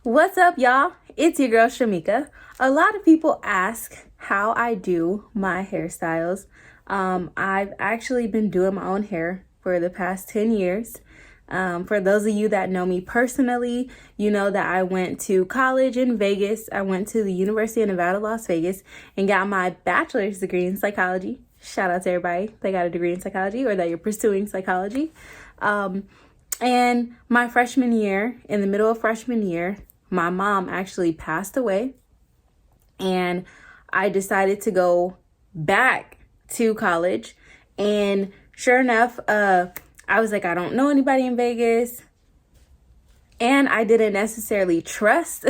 What's up, y'all? It's your girl Shamika. A lot of people ask how I do my hairstyles. I've actually been doing my own hair for the past 10 years. For those of you that know me personally, you know that I went to college in Vegas. I went to the University of Nevada, Las Vegas, and got my bachelor's degree in psychology. Shout out to everybody that got a degree in psychology or that you're pursuing psychology. And my freshman year, in the middle of freshman year, my mom actually passed away, and I decided to go back to college. And sure enough, I was like, I don't know anybody in Vegas, and I didn't necessarily trust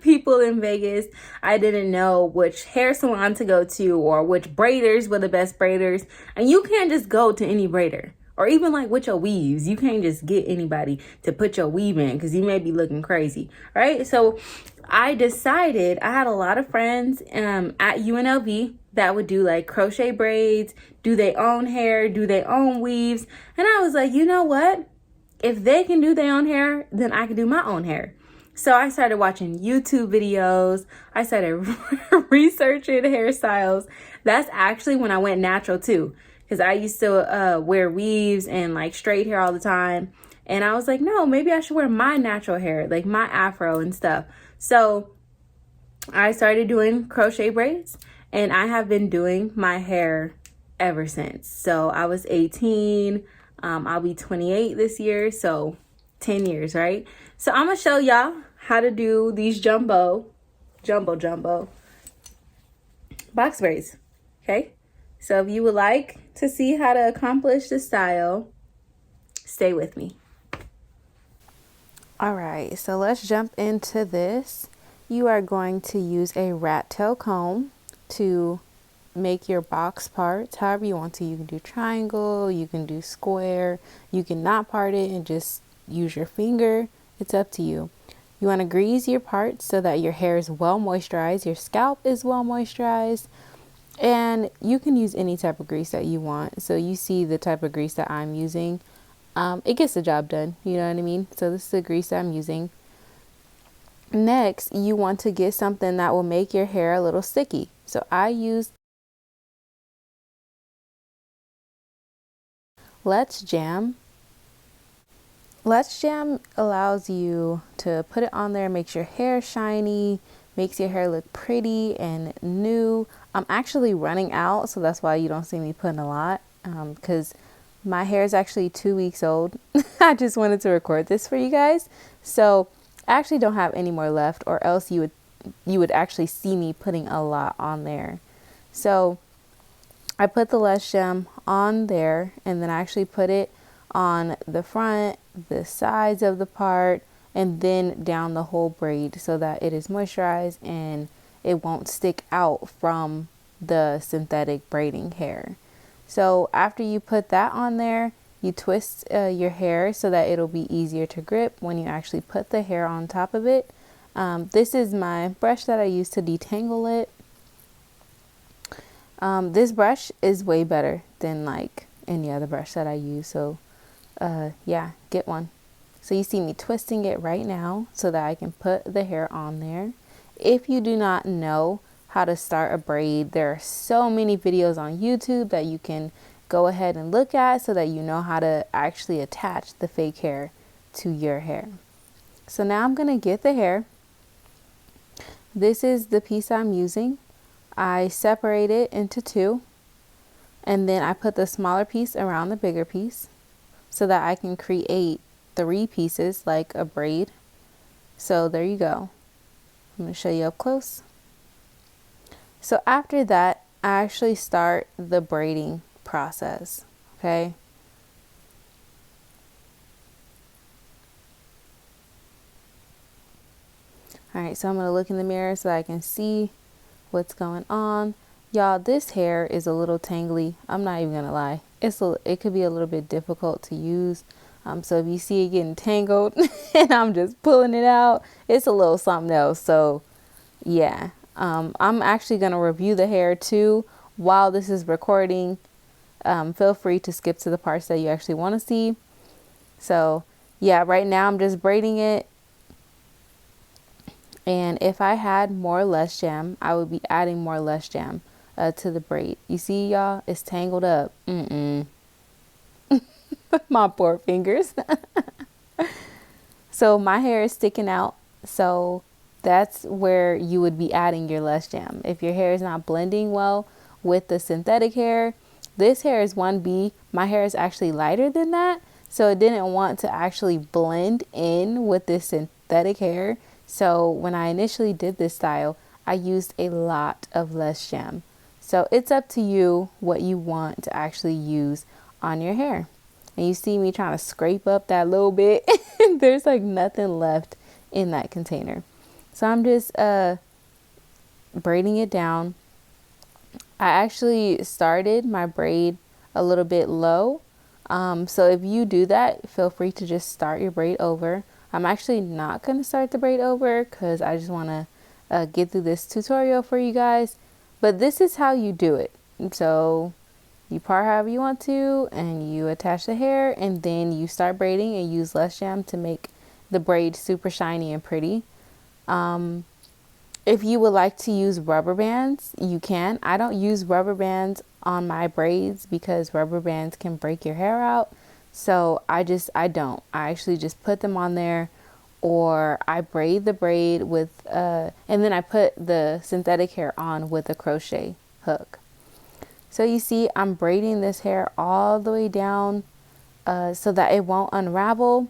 people in Vegas. I didn't know which hair salon to go to or which braiders were the best braiders. And you can't just go to any braider. Or even like with your weaves, you can't just get anybody to put your weave in because you may be looking crazy, right? So I decided, I had a lot of friends at UNLV that would do like crochet braids, do their own hair, do their own weaves. And I was like, you know what? If they can do their own hair, then I can do my own hair. So I started watching YouTube videos. I started researching hairstyles. That's actually when I went natural too. Because I used to wear weaves and like straight hair all the time. And I was like, no, maybe I should wear my natural hair, like my afro and stuff. So I started doing crochet braids, and I have been doing my hair ever since. So I was 18. I'll be 28 this year. So 10 years, right? So I'm going to show y'all how to do these jumbo box braids. Okay. So if you would like to see how to accomplish the style, stay with me. All right, so let's jump into this. You are going to use a rat tail comb to make your box parts however you want to. You can do triangle, you can do square, you can not part it and just use your finger. It's up to you. You want to grease your parts so that your hair is well moisturized, your scalp is well moisturized. And you can use any type of grease that you want. So you see the type of grease that I'm using. It gets the job done. You know what I mean? So this is the grease that I'm using. Next, you want to get something that will make your hair a little sticky. So I use Let's Jam. Let's Jam allows you to put it on there, makes your hair shiny, makes your hair look pretty and new. I'm actually running out, so that's why you don't see me putting a lot, because my hair is actually 2 weeks old. I just wanted to record this for you guys. So I actually don't have any more left, or else you would actually see me putting a lot on there. So I put the Let's Gem on there, and then I actually put it on the front, the sides of the part, and then down the whole braid so that it is moisturized and it won't stick out from the synthetic braiding hair. So after you put that on there, you twist your hair so that it'll be easier to grip when you actually put the hair on top of it. This is my brush that I use to detangle it. This brush is way better than like any other brush that I use. So yeah, get one. So you see me twisting it right now so that I can put the hair on there. If you do not know how to start a braid, there are so many videos on YouTube that you can go ahead and look at so that you know how to actually attach the fake hair to your hair. So now I'm going to get the hair. This is the piece I'm using. I separate it into two, and then I put the smaller piece around the bigger piece so that I can create 3 pieces like a braid. So there you go. I'm going to show you up close. So after that, I actually start the braiding process. Okay. All right, so I'm going to look in the mirror so I can see what's going on. Y'all, this hair is a little tangly. I'm not even going to lie. It could be a little bit difficult to use. So if you see it getting tangled and I'm just pulling it out, it's a little something else. So yeah, I'm actually going to review the hair too while this is recording. Feel free to skip to the parts that you actually want to see. So yeah, right now I'm just braiding it. And if I had more Lush Jam, I would be adding more Lush Jam to the braid. You see, y'all, it's tangled up. My poor fingers. So my hair is sticking out. So that's where you would be adding your Lush Jam. If your hair is not blending well with the synthetic hair, this hair is 1B. My hair is actually lighter than that. So it didn't want to actually blend in with this synthetic hair. So when I initially did this style, I used a lot of Lush Jam. So it's up to you what you want to actually use on your hair. And you see me trying to scrape up that little bit. There's like nothing left in that container. So I'm just braiding it down. I actually started my braid a little bit low. So if you do that, feel free to just start your braid over. I'm actually not going to start the braid over because I just want to get through this tutorial for you guys. But this is how you do it. So you part however you want to, and you attach the hair, and then you start braiding and use Lush Jam to make the braid super shiny and pretty. If you would like to use rubber bands, you can. I don't use rubber bands on my braids because rubber bands can break your hair out. So I don't. I actually just put them on there, or I braid the braid with, and then I put the synthetic hair on with a crochet hook. So you see, I'm braiding this hair all the way down so that it won't unravel.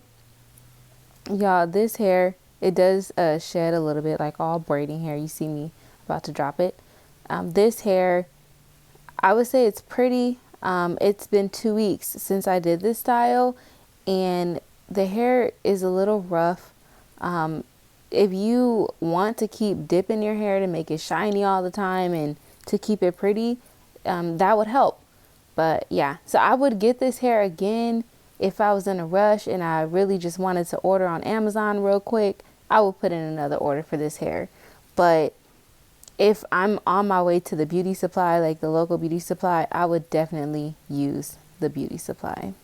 Y'all, this hair, it does shed a little bit, like all braiding hair. You see me about to drop it. This hair, I would say it's pretty. It's been 2 weeks since I did this style, and the hair is a little rough. If you want to keep dipping your hair to make it shiny all the time and to keep it pretty, that would help. But yeah, so I would get this hair again if I was in a rush and I really just wanted to order on Amazon real quick. I would put in another order for this hair. But if I'm on my way to the beauty supply, like the local beauty supply, I would definitely use the beauty supply.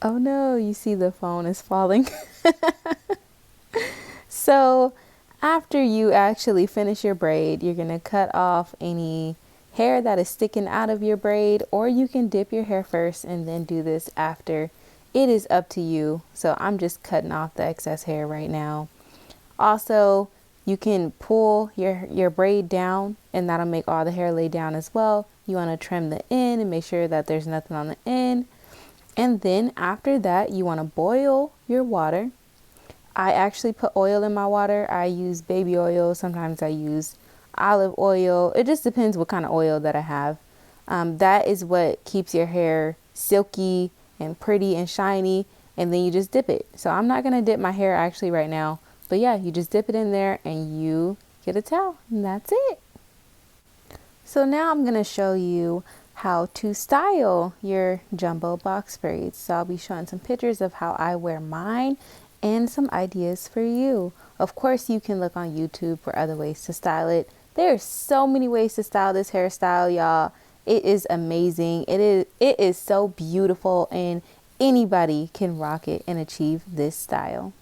Oh no, you see the phone is falling. So after you actually finish your braid, you're going to cut off any hair that is sticking out of your braid, or you can dip your hair first and then do this after. It is up to you. So I'm just cutting off the excess hair right now. Also, you can pull your braid down, and that'll make all the hair lay down as well. You want to trim the end and make sure that there's nothing on the end. And then after that, you want to boil your water. I actually put oil in my water. I use baby oil. Sometimes I use olive oil. It just depends what kind of oil that I have. That is what keeps your hair silky and pretty and shiny. And then you just dip it. So I'm not going to dip my hair actually right now. But yeah, you just dip it in there and you get a towel. And that's it. So now I'm going to show you how to style your jumbo box braids. So I'll be showing some pictures of how I wear mine and some ideas for you. Of course, you can look on YouTube for other ways to style it. There are so many ways to style this hairstyle, y'all. It is amazing. It is so beautiful, and anybody can rock it and achieve this style.